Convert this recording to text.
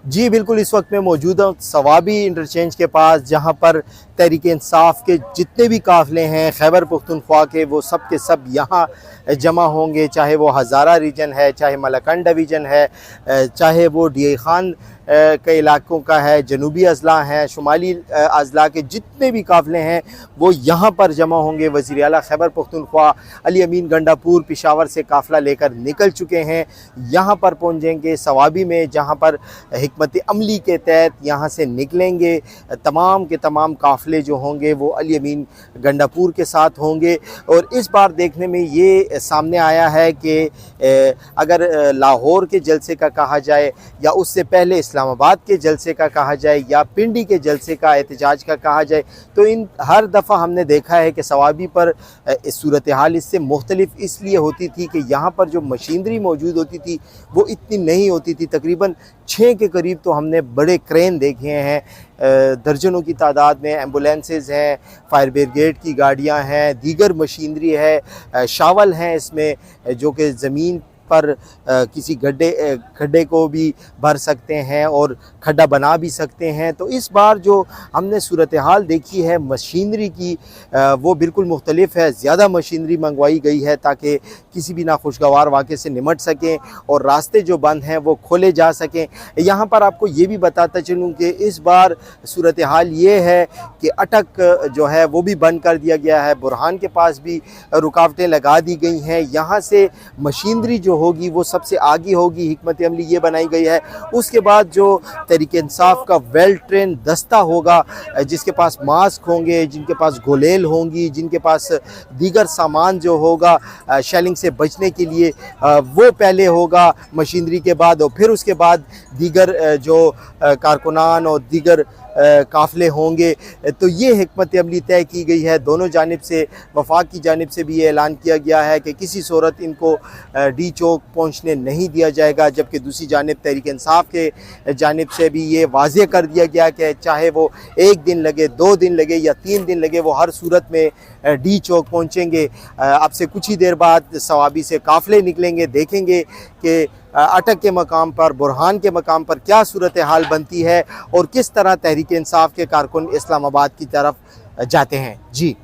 जी बिल्कुल, इस वक्त मैं मौजूद हूँ सवाबी इंटरचेंज के पास, जहाँ पर तहरीक इंसाफ के जितने भी काफ़िले हैं खैबर पख्तूनख्वा के, वो सब के सब यहाँ जमा होंगे। चाहे वो हज़ारा रीजन है, चाहे मलकंड डिवीज़न है, चाहे वो डी खान के इलाकों का है, जनूबी अज़ला हैं, शुमाली अज़ला के जितने भी काफ़िले हैं वो यहाँ पर जमा होंगे। वज़ीर आला खैबर पख्तूनख्वा अली अमीन गंडापुर पेशावर से काफ़िला लेकर निकल चुके हैं। यहाँ पर पहुँचेंगे सवाबी में, जहाँ पर हिकमत अमली के तहत यहाँ से निकलेंगे। तमाम के तमाम काफ़िले जो होंगे वो अली अमीन गंडापुर के साथ होंगे। और इस बार देखने में ये सामने आया है कि अगर लाहौर के जलसे का कहा जाए या उससे पहले इस्लामाबाद के जलसे का कहा जाए या पिंडी के जलसे का एहतजाज का कहा जाए, तो इन हर दफ़ा हमने देखा है कि सवाबी पर सूरत हाल इससे मुख्तलिफ इसलिए होती थी कि यहाँ पर जो मशीनरी मौजूद होती थी वो इतनी नहीं होती थी। तकरीबन 6 के करीब तो हमने बड़े क्रेन देखे हैं, दर्जनों की तादाद में एम्बुलेंसेस हैं, फायर ब्रिगेड की गाड़ियां हैं, दीगर मशीनरी है, शावल हैं इसमें जो कि ज़मीन पर किसी खड्डे को भी भर सकते हैं और खड्डा बना भी सकते हैं। तो इस बार जो हमने सूरत हाल देखी है मशीनरी की, वो बिल्कुल मुख्तलिफ है। ज़्यादा मशीनरी मंगवाई गई है ताकि किसी भी नाखुशगवार वाक़े से निमट सकें और रास्ते जो बंद हैं वो खोले जा सकें। यहाँ पर आपको ये भी बताता चलूँ कि इस बार सूरत हाल ये है कि अटक जो है वो भी बंद कर दिया गया है। बुरहान के पास भी रुकावटें लगा दी गई हैं। यहाँ से मशीनरी जो होगी वो सबसे आगे होगी, हिकमत अमली ये बनाई गई है। उसके बाद जो तहरीक इंसाफ का वेल ट्रेन दस्ता होगा, जिसके पास मास्क होंगे, जिनके पास गोलेल होंगी, जिनके पास दीगर सामान जो होगा शेलिंग से बचने के लिए, वो पहले होगा मशीनरी के बाद, और फिर उसके बाद दीगर जो कारकुनान और दीगर काफ़िले होंगे। तो ये हिकमत अमली तय की गई है। दोनों जानिब से, वफाक की जानिब से भी ये ऐलान किया गया है कि किसी सूरत इनको डी चौक पहुंचने नहीं दिया जाएगा, जबकि दूसरी जानिब तहरीक इंसाफ के जानिब से भी ये वाज़ेह कर दिया गया कि चाहे वो 1 दिन लगे, 2 दिन लगे या 3 दिन लगे, वो हर सूरत में डी चौक पहुँचेंगे। अब से कुछ ही देर बाद सवाबी से काफ़िले निकलेंगे। देखेंगे कि अटक के मकाम पर, बुरहान के मकाम पर क्या सूरत हाल बनती है और किस तरह तहरीक इंसाफ के कारकुन इस्लामाबाद की तरफ जाते हैं। जी।